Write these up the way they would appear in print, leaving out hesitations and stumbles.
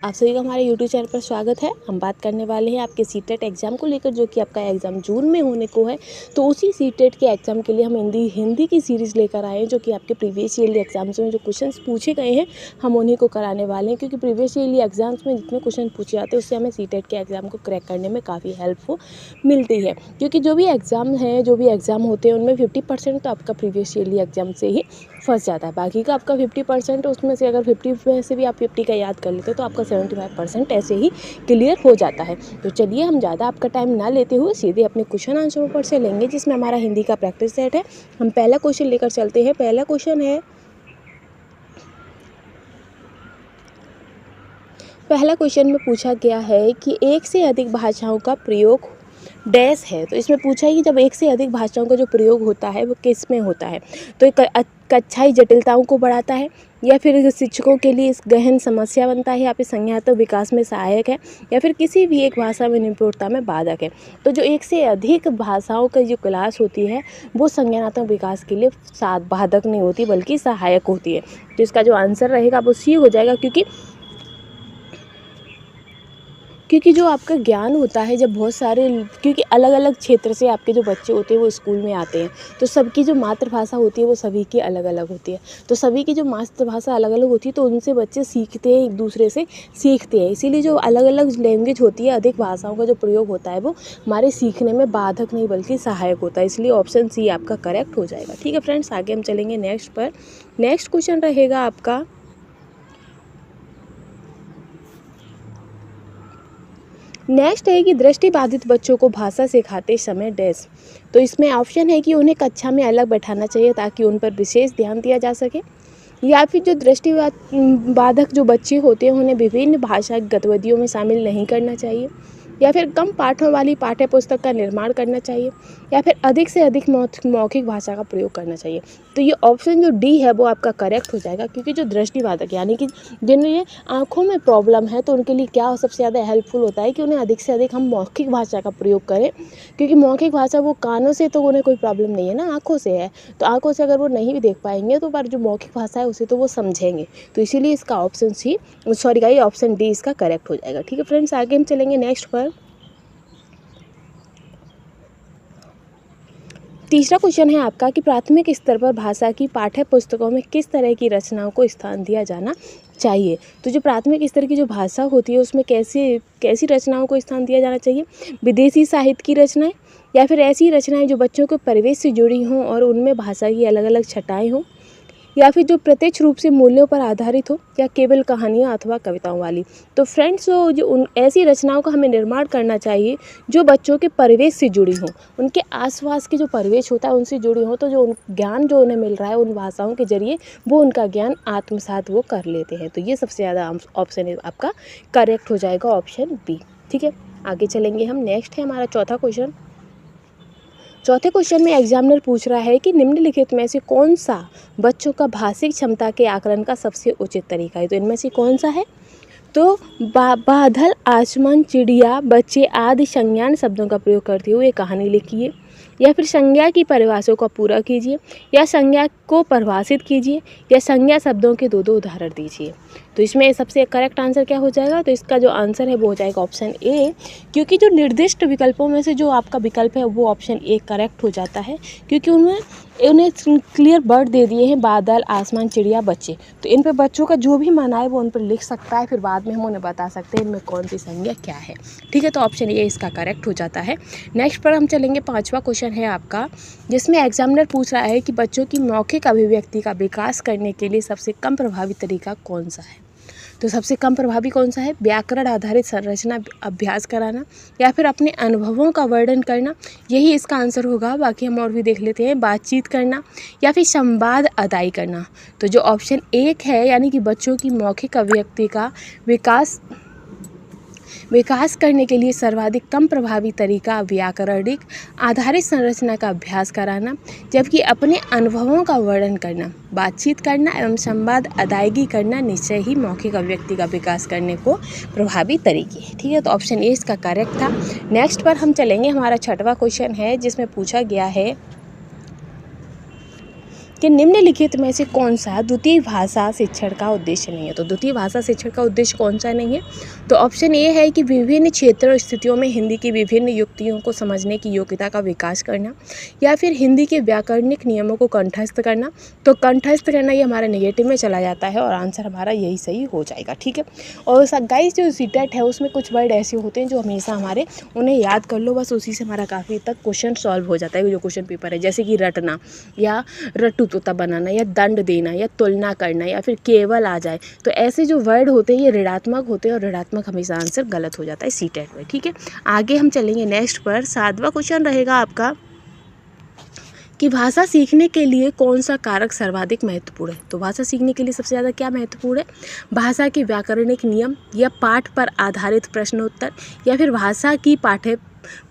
आप सभी का हमारे YouTube चैनल पर स्वागत है। हम बात करने वाले हैं आपके सीटेट एग्ज़ाम को लेकर, जो कि आपका एग्ज़ाम जून में होने को है। तो उसी सीटेट के एग्ज़ाम के लिए हम हिंदी की सीरीज़ लेकर आए हैं, जो कि आपके प्रीवियस ईयरली एग्ज़ाम्स में जो क्वेश्चंस पूछे गए हैं हम उन्हीं को कराने वाले हैं। क्योंकि प्रीवियस ईयरली एग्ज़ाम्स में जितने क्वेश्चन पूछे जाते हैं उससे हमें सीटेट के एग्ज़ाम को क्रैक करने में काफ़ी हेल्प मिलती है। क्योंकि जो भी एग्ज़ाम होते हैं उनमें 50% तो आपका प्रीवियस ईयरली एग्ज़ाम से ही फंस जाता है। बाकी का आपका 50% उसमें से अगर 50 में से भी आप 50 का याद कर लेते हो तो आपका 75% ऐसे ही क्लियर हो जाता है। तो चलिए हम ज़्यादा आपका टाइम ना लेते हुए सीधे अपने क्वेश्चन आंसर पेपर से लेंगे, जिसमें हमारा हिंदी का प्रैक्टिस सेट है। हम पहला क्वेश्चन लेकर चलते हैं। पहला क्वेश्चन में पूछा गया है कि एक से अधिक भाषाओं का प्रयोग डैश है। तो इसमें पूछा है कि जब एक से अधिक भाषाओं का जो प्रयोग होता है वो किस में होता है। तो एक कक्षाई जटिलताओं को बढ़ाता है, या फिर शिक्षकों के लिए इस गहन समस्या बनता है, या फिर संज्ञानात्मक विकास में सहायक है, या फिर किसी भी एक भाषा में निपुणता में बाधक है। तो जो एक से अधिक भाषाओं का जो क्लास होती है वो संज्ञानात्मक विकास के लिए बाधक नहीं होती बल्कि सहायक होती है। तो इसका जो आंसर रहेगा वो सी हो जाएगा। क्योंकि जो आपका ज्ञान होता है, जब बहुत सारे क्योंकि अलग अलग क्षेत्र से आपके जो बच्चे होते हैं वो स्कूल में आते हैं, तो सबकी जो मातृभाषा होती है वो सभी की अलग अलग होती है। तो सभी की जो मातृभाषा अलग अलग होती है तो उनसे बच्चे सीखते हैं, एक दूसरे से सीखते हैं। इसीलिए जो अलग अलग लैंग्वेज होती है, अधिक भाषाओं का जो प्रयोग होता है वो हमारे सीखने में बाधक नहीं बल्कि सहायक होता है। इसलिए ऑप्शन सी आपका करेक्ट हो जाएगा। ठीक है फ्रेंड्स, आगे हम चलेंगे नेक्स्ट पर। नेक्स्ट क्वेश्चन रहेगा आपका, नेक्स्ट है कि दृष्टिबाधित बच्चों को भाषा सिखाते समय डैश। तो इसमें ऑप्शन है कि उन्हें कक्षा में अलग बैठाना चाहिए ताकि उन पर विशेष ध्यान दिया जा सके, या फिर जो बाधक जो बच्चे होते हैं उन्हें विभिन्न भाषा गतिविधियों में शामिल नहीं करना चाहिए, या फिर कम पाठों वाली पाठ्य पुस्तक का निर्माण करना चाहिए, या फिर अधिक से अधिक मौखिक भाषा का प्रयोग करना चाहिए। तो ये ऑप्शन जो डी है वो आपका करेक्ट हो जाएगा। क्योंकि जो दृष्टिबाधक यानी कि जिन्हें आँखों में प्रॉब्लम है तो उनके लिए क्या सबसे ज़्यादा हेल्पफुल होता है कि उन्हें अधिक से अधिक हम मौखिक भाषा का प्रयोग करें। क्योंकि मौखिक भाषा वो कानों से तो उन्हें कोई प्रॉब्लम नहीं है ना, आँखों से है। तो आँखों से अगर वो नहीं भी देख पाएंगे तो पर जो मौखिक भाषा है उसे तो वो समझेंगे। तो इसीलिए इसका ऑप्शन डी इसका करेक्ट हो जाएगा। ठीक है फ्रेंड्स, आगे हम चलेंगे नेक्स्ट पर। तीसरा क्वेश्चन है आपका कि प्राथमिक स्तर पर भाषा की पाठ्य पुस्तकों में किस तरह की रचनाओं को स्थान दिया जाना चाहिए। तो जो प्राथमिक स्तर की जो भाषा होती है उसमें कैसी रचनाओं को स्थान दिया जाना चाहिए। विदेशी साहित्य की रचनाएं, या फिर ऐसी रचनाएं जो बच्चों के परिवेश से जुड़ी हों और उनमें भाषा की अलग अलग छटाएं हों, या फिर जो प्रत्यक्ष रूप से मूल्यों पर आधारित हो, या केवल कहानियाँ अथवा कविताओं वाली। तो फ्रेंड्स, जो ऐसी रचनाओं का हमें निर्माण करना चाहिए जो बच्चों के परिवेश से जुड़ी हों, उनके आसपास के जो परिवेश होता है उनसे जुड़ी हों। तो जो ज्ञान जो उन्हें मिल रहा है उन भाषाओं के जरिए वो उनका ज्ञान आत्मसात वो कर लेते हैं। तो ये सबसे ज़्यादा ऑप्शन आपका करेक्ट हो जाएगा, ऑप्शन बी। ठीक है, आगे चलेंगे हम। नेक्स्ट है हमारा चौथा क्वेश्चन। चौथे क्वेश्चन में एग्जामिनर पूछ रहा है कि निम्नलिखित में से कौन सा बच्चों का भाषिक क्षमता के आकलन का सबसे उचित तरीका है। तो इनमें से कौन सा है। तो बादल, आसमान, चिड़िया, बच्चे आदि संज्ञान शब्दों का प्रयोग करते हुए कहानी लिखिए, या फिर संज्ञा की परिभाषाओं का पूरा कीजिए, या संज्ञा को परिभाषित कीजिए, या संज्ञा शब्दों के दो उदाहरण दीजिए। तो इसमें सबसे करेक्ट आंसर क्या हो जाएगा। तो इसका जो आंसर है वो हो जाएगा ऑप्शन ए। क्योंकि जो निर्दिष्ट विकल्पों में से जो आपका विकल्प है वो ऑप्शन ए करेक्ट हो जाता है। क्योंकि उन्हें क्लियर वर्ड दे दिए हैं, बादल, आसमान, चिड़िया, बच्चे। तो इन पर बच्चों का जो भी मन आए वो उन पर लिख सकता है, फिर बाद में हम उन्हें बता सकते हैं इनमें कौन सी संज्ञा क्या है। ठीक है, तो ऑप्शन ए इसका करेक्ट हो जाता है। नेक्स्ट पर हम चलेंगे। पांचवा क्वेश्चन है आपका, जिसमें एग्जामिनर पूछ रहा है कि बच्चों की मौखिक अभिव्यक्ति का विकास करने के लिए सबसे कम प्रभावी तरीका कौन सा है। तो सबसे कम प्रभावी कौन सा है। व्याकरण आधारित संरचना अभ्यास कराना, या फिर अपने अनुभवों का वर्णन करना, यही इसका आंसर होगा। बाकी हम और भी देख लेते हैं। बातचीत करना, या फिर संवाद अदाई करना। तो जो ऑप्शन एक है यानी कि बच्चों की मौखिक अभिव्यक्ति का विकास करने के लिए सर्वाधिक कम प्रभावी तरीका व्याकरणिक आधारित संरचना का अभ्यास कराना, जबकि अपने अनुभवों का वर्णन करना, बातचीत करना एवं संवाद अदायगी करना निश्चय ही मौखिक अभिव्यक्ति का विकास करने को प्रभावी तरीके। ठीक है, तो ऑप्शन ए इसका करेक्ट था। नेक्स्ट पर हम चलेंगे। हमारा छठवां क्वेश्चन है जिसमें पूछा गया है कि निम्नलिखित में से कौन सा द्वितीय भाषा शिक्षण का उद्देश्य नहीं है। तो द्वितीय भाषा शिक्षण का उद्देश्य कौन सा नहीं है? तो ऑप्शन ए है कि विभिन्न क्षेत्रों और स्थितियों में हिंदी की विभिन्न युक्तियों को समझने की योग्यता का विकास करना, या फिर हिंदी के व्याकरणिक नियमों को कंठस्थ करना। तो कंठस्थ करना ये हमारा नेगेटिव में चला जाता है और आंसर हमारा यही सही हो जाएगा। ठीक है, और गाइस जो सीटेट है उसमें कुछ वर्ड ऐसे होते हैं जो हमेशा हमारे, उन्हें याद कर लो बस, उसी से हमारा काफ़ी तक क्वेश्चन सॉल्व हो जाता है जो क्वेश्चन पेपर है। जैसे कि रटना या रट्टू तोता बनाना या दंड देना या तुलना करना या फिर केवल आ जाए, तो ऐसे जो वर्ड होते हैं ये ऋणात्मक होते हैं और ऋणात्मक हमेशा आंसर गलत हो जाता है सीटेट में। ठीक है, आगे हम चलेंगे नेक्स्ट पर। 7वां क्वेश्चन रहेगा आपका कि भाषा सीखने के लिए कौन सा कारक सर्वाधिक महत्वपूर्ण है। तो भाषा सीखने के लिए सबसे ज़्यादा क्या महत्वपूर्ण है? भाषा के व्याकरणिक नियम या पाठ पर आधारित प्रश्नोत्तर या फिर भाषा की पाठ्य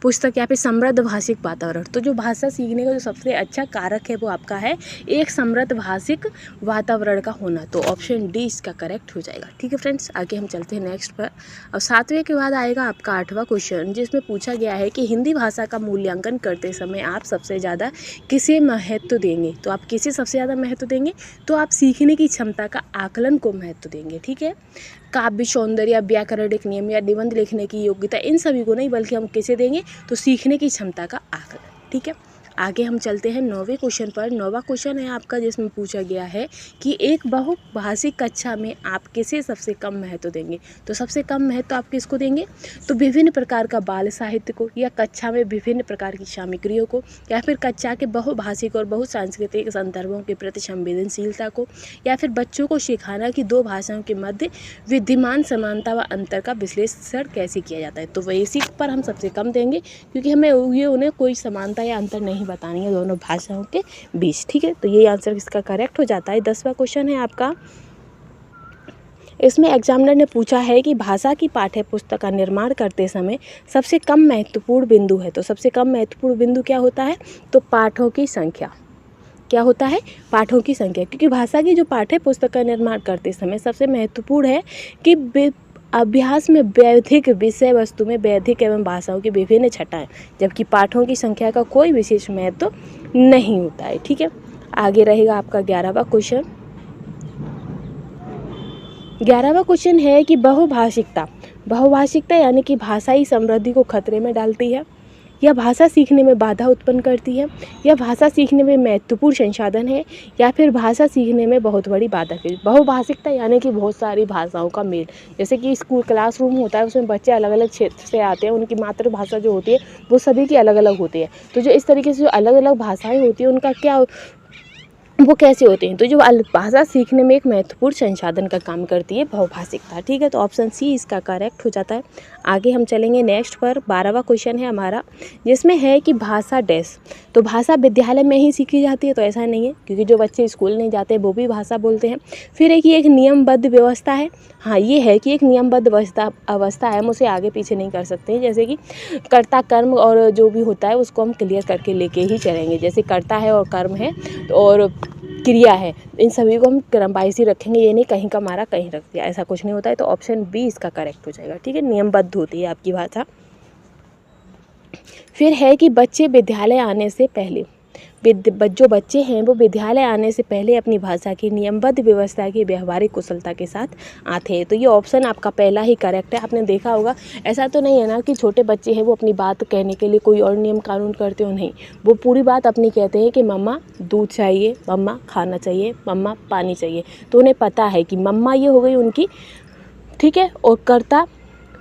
पुस्तक या फिर समृद्ध भाषिक वातावरण। तो जो भाषा सीखने का जो सबसे अच्छा कारक है वो आपका है एक समृद्ध भाषिक वातावरण का होना। तो ऑप्शन डी इसका करेक्ट हो जाएगा। ठीक है फ्रेंड्स, आगे हम चलते हैं नेक्स्ट पर। अब 7वें के बाद आएगा आपका 8वां क्वेश्चन, जिसमें पूछा गया है कि हिंदी भाषा का मूल्यांकन करते समय आप सबसे ज़्यादा किसे महत्व देंगे। तो आप किसे सबसे ज़्यादा महत्व देंगे? तो आप सीखने की क्षमता का आकलन को महत्व देंगे। ठीक है, काव्य सौंदर्य या व्याकरणिक नियम या निबंध लिखने की योग्यता, इन सभी को नहीं, बल्कि हम किसे देंगे? तो सीखने की क्षमता का आकलन। ठीक है, आगे हम चलते हैं 9वें क्वेश्चन पर। 9वां क्वेश्चन है आपका जिसमें पूछा गया है कि एक बहुभाषिक कक्षा में आप किसे सबसे कम महत्व देंगे। तो सबसे कम महत्व आप किसको देंगे? तो विभिन्न प्रकार का बाल साहित्य को, या कक्षा में विभिन्न प्रकार की सामग्रियों को, या फिर कक्षा के बहुभाषिक और बहुसांस्कृतिक संदर्भों के प्रति संवेदनशीलता को, या फिर बच्चों को सिखाना कि दो भाषाओं के मध्य विद्यमान समानता व अंतर का विश्लेषण कैसे किया जाता है। तो बेसिक पर हम सबसे कम देंगे, क्योंकि हमें ये उन्हें कोई समानता या अंतर नहीं बतानी है दोनों भाषाओं के बीच। ठीक है, तो ये आंसर इसका करेक्ट हो जाता है। 10वां क्वेश्चन है आपका, इसमें एग्जामिनर ने पूछा है कि भाषा की पाठ्य पुस्तक का निर्माण करते समय सबसे कम महत्वपूर्ण बिंदु है। तो सबसे कम महत्वपूर्ण बिंदु क्या होता है? तो पाठों की संख्या। क्या होता है? पाठों की संख्या, क्योंकि भाषा की जो पाठ्य पुस्तक का निर्माण करते समय सबसे महत्वपूर्ण है कि अभ्यास में वैधिक विषय वस्तु में वैधिक एवं भाषाओं की विभिन्न छटाएं, जबकि पाठों की संख्या का कोई विशेष महत्व नहीं होता है। ठीक है, आगे रहेगा आपका 11वां क्वेश्चन। 11वां क्वेश्चन है कि बहुभाषिकता यानी कि भाषाई समृद्धि को खतरे में डालती है, या भाषा सीखने में बाधा उत्पन्न करती है, या भाषा सीखने में महत्वपूर्ण संसाधन है, या फिर भाषा सीखने में बहुत बड़ी बाधक है। बहुभाषिकता यानी कि बहुत सारी भाषाओं का मेल, जैसे कि स्कूल क्लासरूम होता है, उसमें बच्चे अलग अलग क्षेत्र से आते हैं, उनकी मातृभाषा जो होती है वो सभी की अलग अलग होती है। तो जो इस तरीके से जो अलग अलग भाषाएं होती हैं उनका क्या, वो कैसे होते हैं? तो जो भाषा सीखने में एक महत्वपूर्ण संसाधन का काम करती है बहुभाषिकता। ठीक है, तो ऑप्शन सी इसका करेक्ट हो जाता है। आगे हम चलेंगे नेक्स्ट पर। 12वां क्वेश्चन है हमारा, जिसमें है कि भाषा डैश। तो भाषा विद्यालय में ही सीखी जाती है? तो ऐसा नहीं है, क्योंकि जो बच्चे स्कूल नहीं जाते वो भी भाषा बोलते हैं। फिर है कि एक नियमबद्ध व्यवस्था है। हाँ, ये है कि एक नियमबद्ध अवस्था है, हम उसे आगे पीछे नहीं कर सकते हैं। जैसे कि कर्ता कर्म और जो भी होता है उसको हम क्लियर करके लेके ही चलेंगे। जैसे कर्ता है और कर्म है और क्रिया है, इन सभी को हम क्रम वाइज ही रखेंगे, ये नहीं कहीं का मारा कहीं रख दिया, ऐसा कुछ नहीं होता है। तो ऑप्शन बी इसका करेक्ट हो जाएगा। ठीक है, नियमबद्ध होती है आपकी भाषा। फिर है कि बच्चे विद्यालय आने से पहले, जो बच्चे हैं वो विद्यालय आने से पहले अपनी भाषा की नियमबद्ध व्यवस्था की व्यवहारिक कुशलता के साथ आते हैं। तो ये ऑप्शन आपका पहला ही करेक्ट है। आपने देखा होगा, ऐसा तो नहीं है ना कि छोटे बच्चे हैं वो अपनी बात कहने के लिए कोई और नियम कानून करते हो, नहीं, वो पूरी बात अपनी कहते हैं कि मम्मा दूध चाहिए, मम्मा खाना चाहिए, मम्मा पानी चाहिए। तो उन्हें पता है कि मम्मा ये हो गई उनकी, ठीक है, और कर्ता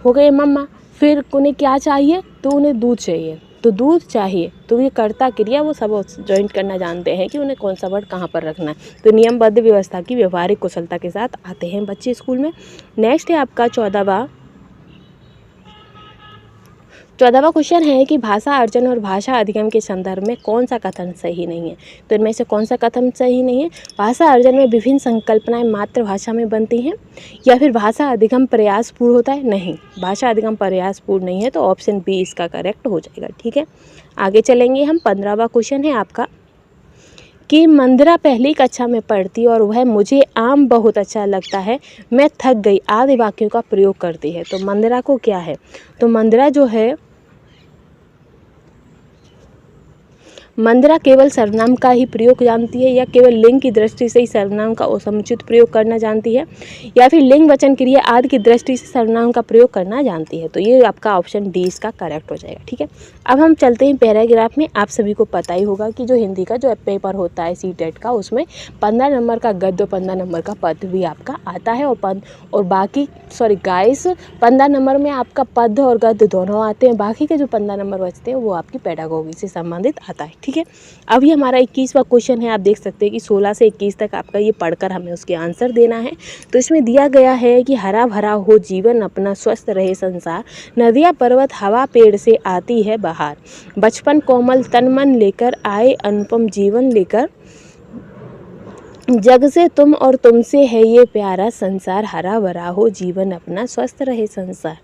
हो गए मम्मा, फिर उन्हें क्या चाहिए? तो उन्हें दूध चाहिए, तो दूध चाहिए, तो ये कर्ता क्रिया वो सब जॉइंट करना जानते हैं कि उन्हें कौन सा वर्ड कहाँ पर रखना है। तो नियमबद्ध व्यवस्था की व्यवहारिक कुशलता के साथ आते हैं बच्चे स्कूल में। नेक्स्ट है आपका 14वां क्वेश्चन है कि भाषा अर्जन और भाषा अधिगम के संदर्भ में कौन सा कथन सही नहीं है। तो इनमें से कौन सा कथन सही नहीं है? भाषा अर्जन में विभिन्न संकल्पनाएं मातृभाषा में बनती हैं, या फिर भाषा अधिगम प्रयासपूर्ण होता है? नहीं, भाषा अधिगम प्रयासपूर्ण नहीं है। तो ऑप्शन बी इसका करेक्ट हो जाएगा। ठीक है, आगे चलेंगे हम। 15वां क्वेश्चन है आपका कि मंदिरा पहली कक्षा में पढ़ती और वह मुझे आम बहुत अच्छा लगता है, मैं थक गई आदि वाक्यों का प्रयोग करती है। तो मंदिरा को क्या है? तो मंदिरा जो है मंदिरा केवल सर्वनाम का ही प्रयोग जानती है या केवल लिंग की दृष्टि से ही सर्वनाम का समुचित प्रयोग करना जानती है या फिर लिंग वचन क्रिया आदि की दृष्टि से सर्वनाम का प्रयोग करना जानती है। तो ये आपका ऑप्शन डी इसका करेक्ट हो जाएगा। ठीक है, अब हम चलते हैं पैराग्राफ में। आप सभी को पता ही होगा कि जो हिंदी का जो पेपर होता है सीटेट का, उसमें 15 नंबर का गद्य और 15 नंबर का पद्य भी आपका आता है और बाकी गाइस 15 नंबर में आपका पद्य और गद्य दोनों आते हैं। बाकी के जो 15 नंबर बचते हैं वो आपकी पेडागोगी से संबंधित आता है। ठीक है, अब ये हमारा 21वां क्वेश्चन है। आप देख सकते हैं कि 16 से 21 तक आपका ये पढ़कर हमें उसके आंसर देना है। तो इसमें दिया गया है कि हरा भरा हो जीवन अपना, स्वस्थ रहे संसार, नदियाँ पर्वत हवा पेड़ से आती है बहार, बचपन कोमल तन मन लेकर आए अनुपम जीवन लेकर, जग से तुम और तुमसे है ये प्यारा संसार, हरा भरा हो जीवन अपना, स्वस्थ रहे संसार,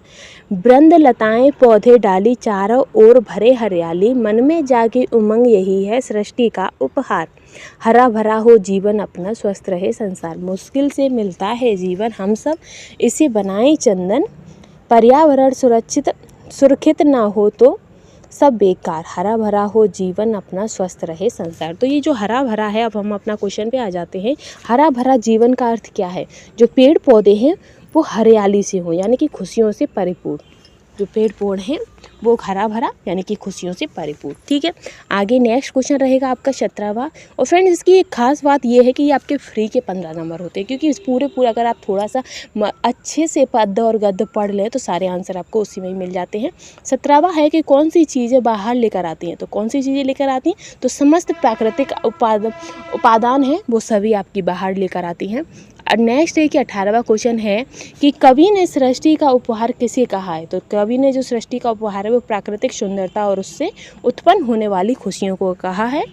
वृंद लताएं पौधे डाली चारों ओर भरे हरियाली, मन में जागी उमंग यही है सृष्टि का उपहार, हरा भरा हो जीवन अपना, स्वस्थ रहे संसार, मुश्किल से मिलता है जीवन हम सब इसे बनाएं चंदन, पर्यावरण सुरक्षित ना हो तो सब बेकार, हरा भरा हो जीवन अपना, स्वस्थ रहे संसार। तो ये जो हरा भरा है, अब हम अपना क्वेश्चन पे आ जाते हैं। हरा भरा जीवन का अर्थ क्या है? जो पेड़ पौधे हैं वो हरियाली से हो, यानी कि खुशियों से परिपूर्ण। जो पेड़ पौधे हैं वो हरा भरा यानी कि खुशियों से परिपूर्ण। ठीक है, आगे नेक्स्ट क्वेश्चन रहेगा आपका 17वां। और फ्रेंड्स इसकी एक खास बात ये है कि ये आपके फ्री के 15 नंबर होते हैं, क्योंकि इस पूरे अगर आप थोड़ा सा अच्छे से पद्य और गद्य पढ़ लें तो सारे आंसर आपको उसी में ही मिल जाते हैं। 17वां है कि कौन सी चीज़ें बाहर लेकर आती हैं। तो कौन सी चीज़ें लेकर आती हैं? तो समस्त प्राकृतिक उपादान हैं वो सभी आपकी बाहर लेकर आती हैं। और नेक्स्ट है कि 18वां क्वेश्चन है कि कवि ने सृष्टि का उपहार किसे कहा है। तो कवि ने जो सृष्टि का उपहार है वो प्राकृतिक सुंदरता और उससे उत्पन्न होने वाली खुशियों को कहा है।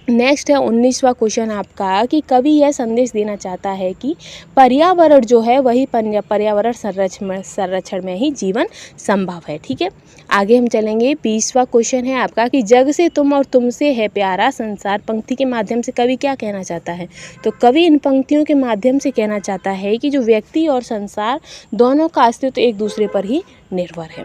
नेक्स्ट है 19वां क्वेश्चन आपका कि कवि यह संदेश देना चाहता है कि पर्यावरण जो है वही पर्यावरण संरक्षण में ही जीवन संभव है। ठीक है, आगे हम चलेंगे। 20वां क्वेश्चन है आपका कि जग से तुम और तुमसे है प्यारा संसार, पंक्ति के माध्यम से कवि क्या कहना चाहता है। तो कवि इन पंक्तियों के माध्यम से कहना चाहता है कि जो व्यक्ति और संसार दोनों का अस्तित्व एक दूसरे पर ही निर्भर है।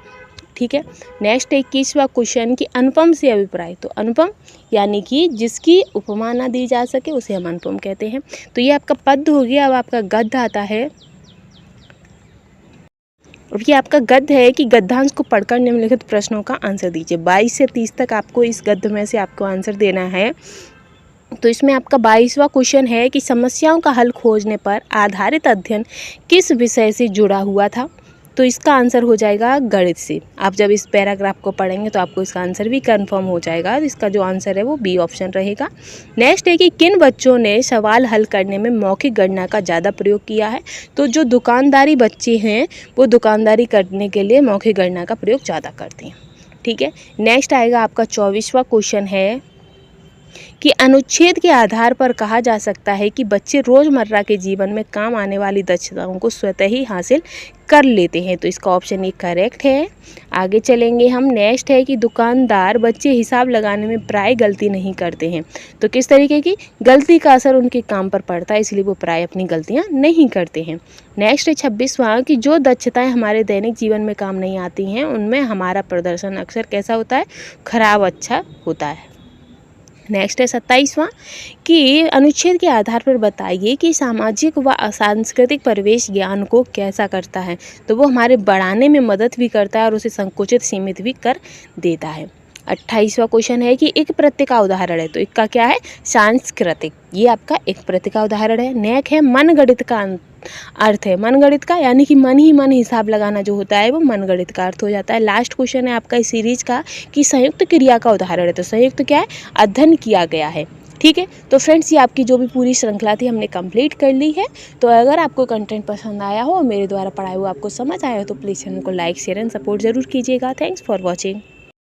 ठीक है, नेक्स्ट 21वां क्वेश्चन कि अनुपम से अभिप्राय। तो अनुपम यानी कि जिसकी उपमा ना दी जा सके उसे हम अनुपम कहते हैं। तो ये आपका पद्य हो गया। अब आपका गद्य आता है। अब ये आपका गद्य है कि गद्यांश को पढ़कर निम्नलिखित प्रश्नों का आंसर दीजिए। 22 से 30 तक आपको इस गद्य में से आपको आंसर देना है। तो इसमें आपका 22वां क्वेश्चन है कि समस्याओं का हल खोजने पर आधारित अध्ययन किस विषय से जुड़ा हुआ था। तो इसका आंसर हो जाएगा गणित से। आप जब इस पैराग्राफ को पढ़ेंगे तो आपको इसका आंसर भी कंफर्म हो जाएगा। इसका जो आंसर है वो बी ऑप्शन रहेगा। नेक्स्ट है कि किन बच्चों ने सवाल हल करने में मौखिक गणना का ज़्यादा प्रयोग किया है। तो जो दुकानदारी बच्चे हैं वो दुकानदारी करने के लिए मौखिक गणना का प्रयोग ज़्यादा करते हैं। ठीक है, नेक्स्ट आएगा आपका 24वां क्वेश्चन है कि अनुच्छेद के आधार पर कहा जा सकता है कि बच्चे रोज़मर्रा के जीवन में काम आने वाली दक्षताओं को स्वतः ही हासिल कर लेते हैं। तो इसका ऑप्शन ये करेक्ट है। आगे चलेंगे हम। नेक्स्ट है कि दुकानदार बच्चे हिसाब लगाने में प्राय गलती नहीं करते हैं। तो किस तरीके की गलती का असर उनके काम पर पड़ता है, इसलिए वो प्राय अपनी गलतियां नहीं करते हैं। नेक्स्ट है 26वां कि जो दक्षताएं हमारे दैनिक जीवन में काम नहीं आती हैं उनमें हमारा प्रदर्शन अक्सर कैसा होता है, खराब अच्छा होता है। नेक्स्ट है 27वां कि अनुच्छेद के आधार पर बताइए कि सामाजिक व सांस्कृतिक परिवेश ज्ञान को कैसा करता है। तो वो हमारे बढ़ाने में मदद भी करता है और उसे संकुचित सीमित भी कर देता है। 28वां क्वेश्चन है कि एक प्रत्यय का उदाहरण है। तो एक का क्या है, सांस्कृतिक। ये आपका एक प्रत्यय का उदाहरण है। नेक्स्ट है मनगणित का अर्थ है। मनगणित का यानी कि मन ही मन हिसाब लगाना जो होता है वो मनगणित का अर्थ हो जाता है। लास्ट क्वेश्चन है आपका इस सीरीज का कि संयुक्त क्रिया का उदाहरण है। तो संयुक्त क्या है, अध्ययन किया गया है। ठीक है, तो फ्रेंड्स ये आपकी जो भी पूरी श्रृंखला थी हमने कंप्लीट कर ली है। तो अगर आपको कंटेंट पसंद आया हो और मेरे द्वारा पढ़ाया हुआ आपको समझ आया हो तो प्लीज़ चैनल को लाइक शेयर एंड सपोर्ट जरूर कीजिएगा। Thanks for watching.